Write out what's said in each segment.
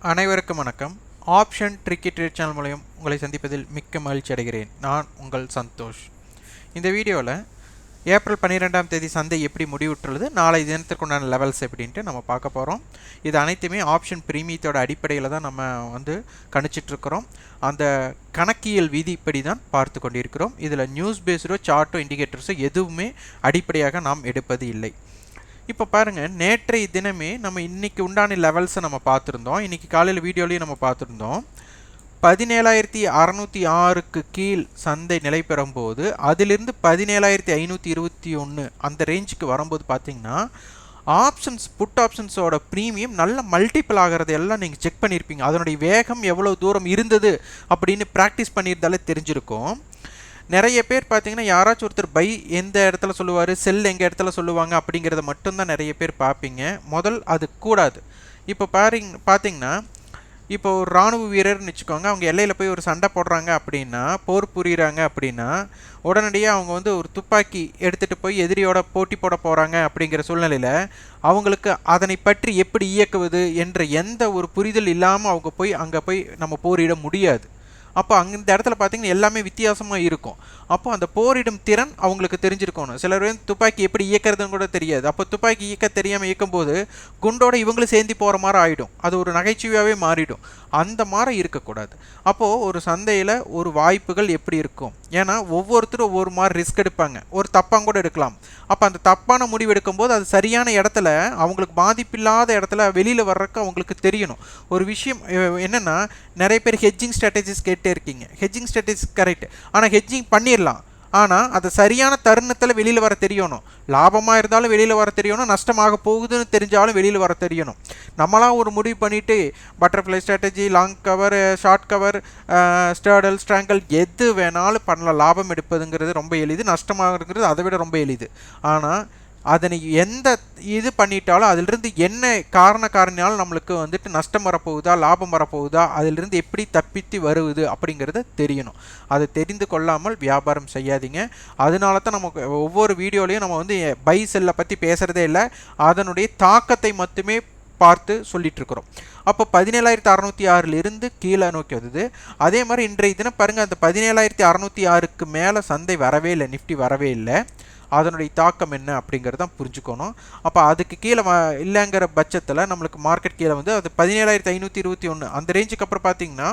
அனைவருக்கும் வணக்கம். Option tricky trade channel மூலம் உங்களை சந்திப்பதில் மிக்க மகிழ்ச்சி அடைகிறேன். நான் உங்கள் சந்தோஷ். இந்த வீடியோவில் ஏப்ரல் 12ஆம் தேதி சந்தை எப்படி முடிவுற்றுள்ளது, நாளை தினத்திற்குண்டான லெவல்ஸ் எப்படின்ட்டு நம்ம பார்க்க போகிறோம். இது அனைத்துமே ஆப்ஷன் பிரீமியத்தோட அடிப்படையில் தான் நம்ம கணிச்சிட்ருக்கிறோம். அந்த கணக்கியல் விதிப்படி தான் பார்த்து கொண்டிருக்கிறோம். இதில் நியூஸ் பேஸ்டோ சார்ட்டோ இண்டிகேட்டர்ஸோ எதுவுமே அடிப்படையாக நாம் எடுப்பது இல்லை. இப்போ பாருங்கள், நேற்றைய தினமே நம்ம இன்றைக்கி உண்டான லெவல்ஸை நம்ம பார்த்துருந்தோம். இன்றைக்கி காலையில் வீடியோலையும் நம்ம பார்த்துருந்தோம். 17,606க்கு கீழ் சந்தை நிலை பெறும்போது அதிலிருந்து 17,521 அந்த ரேஞ்சுக்கு வரும்போது பார்த்தீங்கன்னா ஆப்ஷன்ஸ் புட் ஆப்ஷன்ஸோட ப்ரீமியம் நல்ல மல்டிபிள் ஆகிறது எல்லாம் நீங்கள் செக் பண்ணியிருப்பீங்க. அதனுடைய வேகம் எவ்வளோ தூரம் இருந்தது அப்படின்னு ப்ராக்டிஸ் பண்ணியிருந்தாலே தெரிஞ்சிருக்கும். நிறைய பேர் பார்த்தீங்கன்னா யாராச்சும் ஒருத்தர் பை எந்த இடத்துல சொல்லுவார், செல் எங்கள் இடத்துல சொல்லுவாங்க அப்படிங்கிறத மட்டும்தான் நிறைய பேர் பார்ப்பீங்க. முதல் அது கூடாது. இப்போ பார்த்தீங்கன்னா இப்போ ஒரு இராணுவ வீரர்னு வச்சுக்கோங்க, அவங்க எல்லையில் போய் ஒரு சண்டை போடுறாங்க அப்படின்னா, போர் புரியுறாங்க அப்படின்னா உடனடியாக அவங்க ஒரு துப்பாக்கி எடுத்துகிட்டு போய் எதிரியோட போட்டி போட போகிறாங்க அப்படிங்கிற சூழ்நிலையில் அவங்களுக்கு அதனை பற்றி எப்படி இயக்குவது என்ற எந்த ஒரு புரிதல் இல்லாமல் அவங்க அங்கே போய் நம்ம போரிட முடியாது. அப்போ இந்த இடத்துல பார்த்தீங்கன்னா எல்லாமே வித்தியாசமாக இருக்கும். அப்போ அந்த போரிடும் திறன் அவங்களுக்கு தெரிஞ்சிருக்கணும். சிலர் துப்பாக்கி எப்படி இயக்கிறதுன்னு கூட தெரியாது. அப்போ துப்பாக்கி இயக்க தெரியாமல் இயக்கும்போது குண்டோட இவங்களும் சேர்ந்து போகிற மாதிரி ஆகிடும். அது ஒரு நகைச்சுவையாகவே மாறிடும். அந்த மாதிரி இருக்கக்கூடாது. அப்போது ஒரு சந்தையில் ஒரு வாய்ப்புகள் எப்படி இருக்கும், ஏன்னா ஒவ்வொருத்தரும் ஒவ்வொரு மாதிரி ரிஸ்க் எடுப்பாங்க. ஒரு தப்பாக கூட எடுக்கலாம். அப்போ அந்த தப்பான முடிவு எடுக்கும்போது அது சரியான இடத்துல அவங்களுக்கு பாதிப்பில்லாத இடத்துல வெளியில் வர்றதுக்கு அவங்களுக்கு தெரியணும். ஒரு விஷயம் என்னென்னா, நிறைய பேர் ஹெட்ஜிங் ஸ்ட்ராட்டஜிஸ் கேட்டே இருக்கீங்க. ஹெட்ஜிங் ஸ்ட்ராட்டஜிஸ் கரெக்ட், ஆனால் ஹெட்ஜிங் பண்ணிடலாம். ஆனால் அது சரியான தருணத்தில் வெளியில் வர தெரியணும். லாபமாக இருந்தாலும் வெளியில் வர தெரியணும், நஷ்டமாக போகுதுன்னு தெரிஞ்சாலும் வெளியில் வர தெரியணும். நம்மளாம் ஒரு முடிவு பண்ணிவிட்டு butterfly strategy, long cover, short cover, Stradale, strangle எது வேணாலும் பண்ணலாம். லாபம் எடுப்பதுங்கிறது ரொம்ப எளிது, நஷ்டமாகிறது அதை விட ரொம்ப எளிது. ஆனால் அதனை எந்த இது பண்ணிட்டாலும் அதிலிருந்து என்ன காரணக்காரனாலும் நம்மளுக்கு நஷ்டம் வரப்போகுதா, லாபம் வரப்போகுதா, அதிலிருந்து எப்படி தப்பித்து வருவது அப்படிங்கிறத தெரியணும். அதை தெரிந்து கொள்ளாமல் வியாபாரம் செய்யாதீங்க. அதனால தான் நமக்கு ஒவ்வொரு வீடியோலையும் நம்ம பை செல்லை பற்றி பேசுகிறதே இல்லை, அதனுடைய தாக்கத்தை மட்டுமே பார்த்து சொல்லிகிட்ருக்குறோம். அப்போ 17,606 கீழே நோக்கி வந்தது. அதே மாதிரி இன்றைய தினம் பாருங்கள், அந்த 17,606க்கு மேலே சந்தை வரவே இல்லை, நிஃப்டி வரவே இல்லை. அதனுடைய தாக்கம் என்ன அப்படிங்கிறது தான் புரிஞ்சுக்கணும். அப்போ அதுக்கு கீழே இல்லைங்கிற பட்சத்தில் நம்மளுக்கு மார்க்கெட் கீழே அது 17,521 அந்த ரேஞ்சுக்கு அப்புறம் பார்த்தீங்கன்னா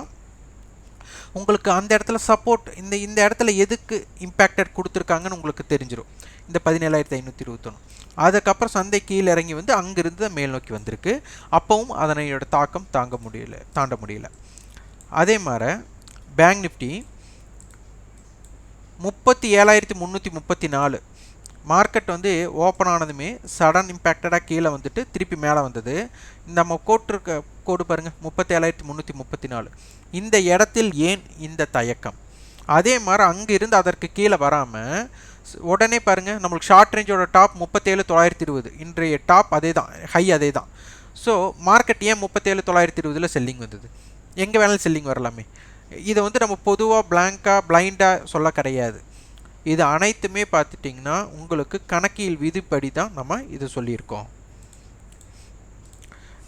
உங்களுக்கு அந்த இடத்துல சப்போர்ட் இந்த இடத்துல எதுக்கு இம்பேக்டட் கொடுத்துருக்காங்கன்னு உங்களுக்கு தெரிஞ்சிடும். இந்த 17,521 அதுக்கப்புறம் சந்தை கீழே இறங்கி அங்கிருந்து மேல் நோக்கி வந்திருக்கு. அப்பவும் அதனையோட தாக்கம் தாண்ட முடியல. அதே மாதிரி பேங்க் நிஃப்டி 37,334 மார்க்கெட் ஓப்பன் ஆனதுமே சடன் இம்பேக்டடாக கீழே திருப்பி மேலே வந்தது. நம்ம கோடு பாருங்கள் 37,334. இந்த இடத்தில் ஏன் இந்த தயக்கம்? அதே மாதிரி அங்கிருந்து அதற்கு கீழே வராமல் உடனே பாருங்கள், நம்மளுக்கு ஷார்ட் ரேஞ்சோட டாப் 37,920, இன்றைய டாப் அதே தான், ஹை அதே தான். ஸோ மார்க்கெட் ஏன் 37,920 செல்லிங் வந்தது? எங்கே வேணாலும் செல்லிங் வரலாமே. இதை நம்ம பொதுவாக பிளைண்டாக சொல்ல கிடையாது. இது அனைத்துமே பார்த்துட்டிங்கன்னா உங்களுக்கு கணக்கியல் விதிப்படி தான் நம்ம இது சொல்லியிருக்கோம்.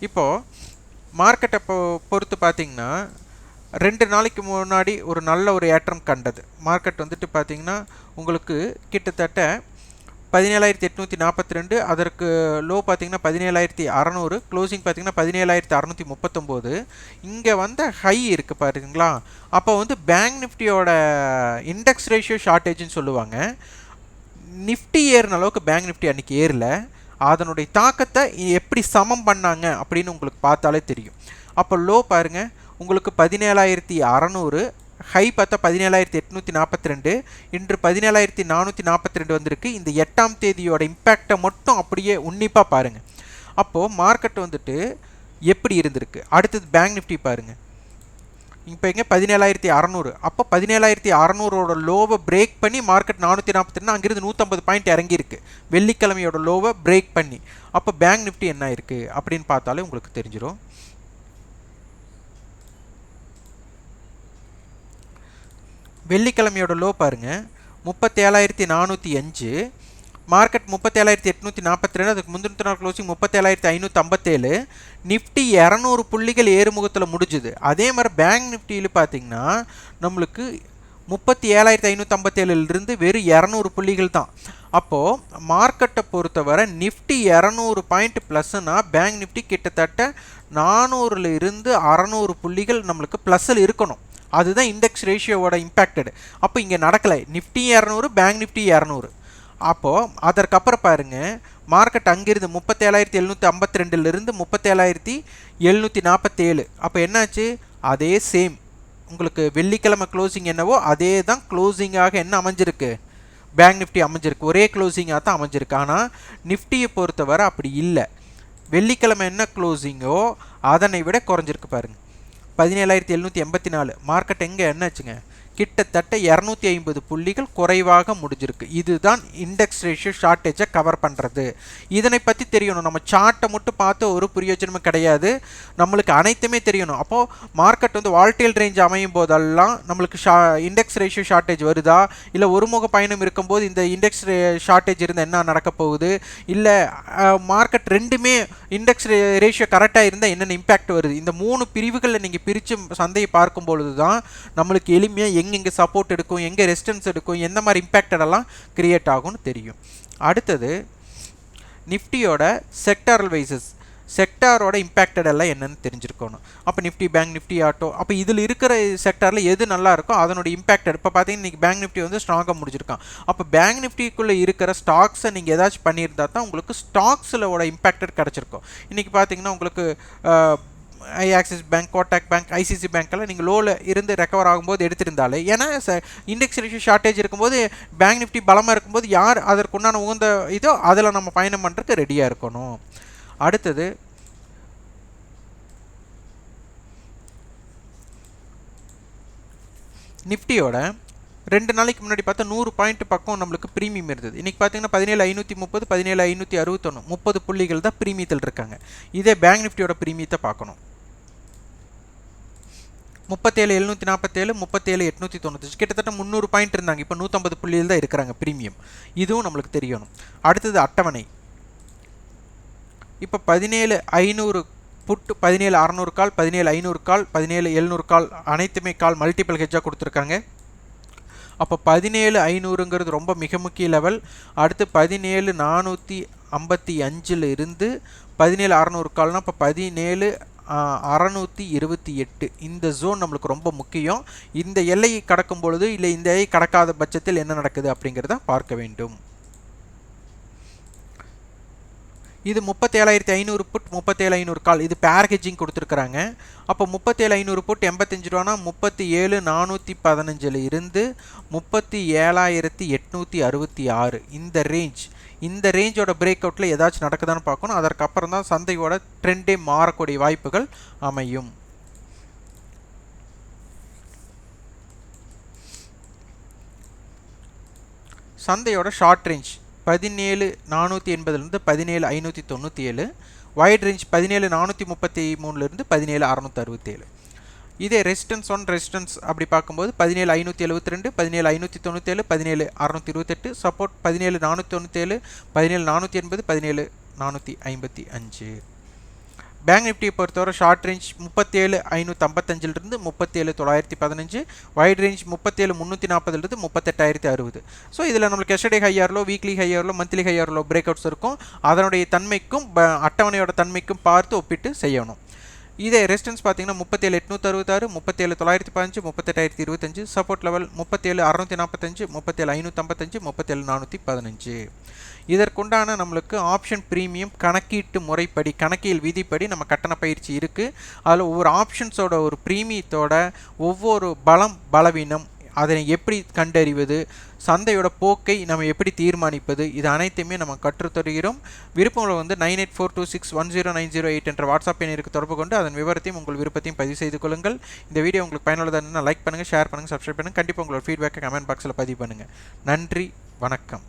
இப்போது மார்க்கெட்டை பொறுத்து பார்த்திங்கன்னா 2 நாளைக்கு முன்னாடி ஒரு நல்ல ஒரு ஏற்றம் கண்டது. மார்க்கெட் பார்த்திங்கன்னா உங்களுக்கு கிட்டத்தட்ட 17,842, அதற்கு லோ பார்த்திங்கன்னா 17,600, க்ளோசிங் பார்த்திங்கன்னா 17,639. இங்கே ஹை இருக்குது பாருங்களா. அப்போ பேங்க் நிஃப்டியோட இண்டெக்ஸ் ரேஷியோ ஷார்ட்டேஜ்னு சொல்லுவாங்க. நிஃப்டி ஏறின அளவுக்கு பேங்க் நிஃப்டி அன்றைக்கி ஏறல. அதனுடைய தாக்கத்தை எப்படி சமம் பண்ணாங்க அப்படின்னு உங்களுக்கு பார்த்தாலே தெரியும். அப்போ லோ பாருங்கள், உங்களுக்கு 17,600, ஹை பார்த்தா 17,842, இன்று 17,442 வந்திருக்கு. இந்த 8ஆம் தேதியோட இம்பேக்டை மட்டும் அப்படியே உன்னிப்பாக பாருங்கள். அப்போது மார்க்கெட் எப்படி இருந்திருக்கு. அடுத்தது பேங்க் நிஃப்டி பாருங்கள், இப்போ இங்கே 17,600. அப்போ 17,600ஓட லோவை பிரேக் பண்ணி மார்க்கெட் 442, அங்கிருந்து 150 பாயிண்ட் இறங்கியிருக்கு வெள்ளிக்கிழமையோட லோவை பிரேக் பண்ணி. அப்போ பேங்க் நிஃப்டி என்ன இருக்குது அப்படின்னு பார்த்தாலே உங்களுக்கு தெரிஞ்சிடும். வெள்ளிக்கிழமையோட லோ பாருங்கள் 37,405, மார்க்கெட் 37,842, அதுக்கு முந்தின நாள் க்ளோசிங் 37,557. நிஃப்டி 200 புள்ளிகள் ஏறுமுகத்தில் முடிஞ்சுது. அதே மாதிரி பேங்க் நிஃப்டியில் பார்த்தீங்கன்னா நம்மளுக்கு 37,557 வெறும் 200 புள்ளிகள் தான். அப்போது மார்க்கெட்டை பொறுத்தவரை நிஃப்டி 200 பாயிண்ட் ப்ளஸ்னா பேங்க் நிஃப்டி கிட்டத்தட்ட 400 600 புள்ளிகள் நம்மளுக்கு ப்ளஸ்ஸில் இருக்கணும். அதுதான் இண்டெக்ஸ் ரேஷியோவோட இம்பேக்டடு. அப்போ இங்கே நடக்கலை. Nifty 200, bank Nifty 200. அப்போது அதற்கப்புறம் பாருங்கள், மார்க்கெட் அங்கிருந்து 37,752 37,747. அப்போ என்னாச்சு? அதே சேம். உங்களுக்கு வெள்ளிக்கிழமை க்ளோசிங் என்னவோ அதே தான் க்ளோசிங்காக என்ன அமைஞ்சிருக்கு? பேங்க் நிஃப்டி அமைஞ்சிருக்கு. ஒரே க்ளோசிங்காக தான் அமைஞ்சிருக்கு. ஆனால் நிஃப்டியை பொறுத்தவரை அப்படி இல்லை. வெள்ளிக்கிழமை என்ன க்ளோசிங்கோ அதனை விட குறைஞ்சிருக்கு பாருங்கள். 17,784. மார்க்கெட் எங்கே என்னாச்சுங்க? கிட்டத்தட்ட 250 புள்ளிகள் குறைவாக முடிஞ்சிருக்கு. இதுதான் இண்டெக்ஸ் ரேஷியோ ஷார்ட்டேஜை கவர் பண்ணுறது. இதனை பற்றி தெரியணும். நம்ம சார்ட்டை மட்டும் பார்த்து ஒரு பிரயோஜனமும் கிடையாது, நம்மளுக்கு அனைத்துமே தெரியணும். அப்போது மார்க்கெட் வந்து வால்டைல் ரேஞ்ச் அமையும் போதெல்லாம் நம்மளுக்கு இண்டெக்ஸ் ரேஷியோ ஷார்ட்டேஜ் வருதா, இல்லை ஒருமுக பயணம் இருக்கும்போது இந்த இண்டெக்ஸ் ஷார்ட்டேஜ் இருந்தால் என்ன நடக்க போகுது, இல்லை மார்க்கெட் ரெண்டுமே இண்டெக்ஸ் ரேஷியோ கரெக்டாக இருந்தால் என்னென்ன இம்பேக்ட் வருது, இந்த 3 பிரிவுகளில் நீங்கள் பிரித்து சந்தையை பார்க்கும் பொழுது தான் நம்மளுக்கு எளிமையாக எங்கே சப்போர்ட் எடுக்கும், எங்கே ரெசிஸ்டன்ஸ் எடுக்கும், எந்த மாதிரி இம்பேக்டடெல்லாம் கிரியேட் ஆகும்னு தெரியும். அடுத்தது நிஃப்டியோட செக்டாரல் வைசஸ், செக்டாரோட இம்பேக்டட் எல்லாம் என்னென்னு தெரிஞ்சிருக்கணும். அப்போ நிஃப்டி, பேங்க் நிஃப்டி, ஆட்டோ, அப்போ இதில் இருக்கிற செக்டாரில் எது நல்லா இருக்கோ அதனோட இம்பேக்டட். இப்போ பார்த்தீங்கன்னா இன்றைக்கி பேங்க் நிஃப்டி வந்து ஸ்ட்ராங்காக முடிஞ்சிருக்கான். அப்போ பேங்க் நிஃப்டிக்குள்ளே இருக்கிற ஸ்டாக்ஸை நீங்கள் ஏதாச்சும் பண்ணியிருந்தா தான் உங்களுக்கு ஸ்டாக்ஸிலோட இம்பேக்டட் கிடச்சிருக்கும். இன்றைக்கி பார்த்தீங்கன்னா உங்களுக்கு Axis bank, Kotak bank, ICICI பேங்க்கெல்லாம் நீங்கள் லோவில் இருந்து ரெக்கவர் ஆகும்போது எடுத்திருந்தாலே, ஏன்னா இண்டெக்ஸ் ரேஷியோ ஷார்ட்டேஜ் இருக்கும்போது பேங்க் நிஃப்டி பலமாக இருக்கும்போது யார் அதற்குண்டான உகந்த இதோ அதில் நம்ம பயணம் பண்ணுறதுக்கு ரெடியாக இருக்கணும். அடுத்தது நிஃப்டியோட 2 நாளைக்கு முன்னாடி பார்த்தா 100 பாயிண்ட் பக்கம் நம்மளுக்கு ப்ரீமியம் இருந்தது. இன்றைக்கி பார்த்தீங்கன்னா 17,530, 17,561, 30 புள்ளிகள் தான் ப்ரீமியத்தில் இருக்காங்க. இதே பேங்க் நிஃப்டியோட ப்ரீமியத்தை பார்க்கணும். 37,747, 37,895, கிட்டத்தட்ட 300 பாயிண்ட் இருந்தாங்க. இப்போ 150 புள்ளியில் தான் இருக்கிறாங்க ப்ரீமியம். இதுவும் நம்மளுக்கு தெரியணும். அடுத்தது அட்டவணை. இப்போ 17,500 புட், 17,600 கால், 17,500 கால், 17,700 கால் அனைத்துமே கால் மல்டிபிள் ஹெட்ஜாக கொடுத்துருக்காங்க. அப்போ 17,500ங்கிறது ரொம்ப மிக முக்கிய லெவல். அடுத்து 17,455 இருந்து 17,600 கால்னால் இப்போ 17,628. இந்த ஜோன் நம்மளுக்கு ரொம்ப முக்கியம். இந்த எல்லையை கடக்கும் பொழுது இல்லை இந்த எல்லை கடக்காத பட்சத்தில் என்ன நடக்குது அப்படிங்கிறத பார்க்க வேண்டும். இது 37,500 புட், 37,500 கால். இது பேர் ஹெட்ஜிங் கொடுத்துருக்குறாங்க. அப்போ 37,500 புட் 85 ரூபானா 37,415 இருந்து 37,866 இந்த ரேஞ்ச். இந்த ரேஞ்சோட பிரேக் அவுட்டில் ஏதாச்சும் நடக்குதான்னு பார்க்கணும். அதற்கப்புறம் தான் சந்தையோட ட்ரெண்டே மாறக்கூடிய வாய்ப்புகள் அமையும். சந்தையோட ஷார்ட் ரேஞ்ச் 17,480 17,597, வைட் ரேஞ்ச் 17,433 17,667. இதே ரெசிஸ்டன்ஸ் ஒன் ரெசிஸ்டன்ஸ் அப்படி பார்க்கும்போது 17,572, 17,597, 17,628, சப்போர்ட் 17,497, 17,480, 17,455. பேங்க் நிஃப்டியை பொறுத்தவரை short range 37,555 37,915, wide range 37,340 38,060. So இதில் நம்மளுக்கு yesterday high or low, weekly high or low, monthly high or low break outs இருக்கும். அதனுடைய தன்மைக்கும் அட்டவணையோட தன்மைக்கும் பார்த்து ஒப்பிட்டு செய்யணும். இதே ரெசிஸ்டன்ஸ் பார்த்தீங்கன்னா 37,866, 37,915, 38,025, சப்போர்ட் லெவல் 37,645, 37,555, 37,415. இதற்குண்டான நம்மளுக்கு ஆப்ஷன் ப்ரீமியம் கணக்கீட்டு முறைப்படி, கணக்கியல் விதிப்படி நம்ம கட்டண பயிற்சி இருக்குது. அதில் ஒவ்வொரு ஆப்ஷன்ஸோட ஒரு ப்ரீமியத்தோட ஒவ்வொரு பலம் பலவீனம் அதனை எப்படி கண்டறிவது, சந்தையோட போக்கை நம்ம எப்படி தீர்மானிப்பது, இது அனைத்துமே நம்ம கற்றுத்தருகிறோம். விருப்பங்களை வந்து 9842610908 என்ற வாட்ஸ்அப் எண்ணிற்கு தொடர்பு கொண்டு அதன் விவரத்தையும் உங்கள் விருப்பத்தையும் பதிவு செய்து கொள்ளுங்கள். இந்த வீடியோ உங்களுக்கு பயனுள்ளதாக இருந்தால் லைக் பண்ணுங்கள், ஷேர் பண்ணுங்கள், சப்ஸ்கிரைப் பண்ணுங்கள். கண்டிப்பாக உங்களோட ஃபீட்பேக்கை கமெண்ட் பாக்ஸில் பதிவு பண்ணுங்கள். நன்றி, வணக்கம்.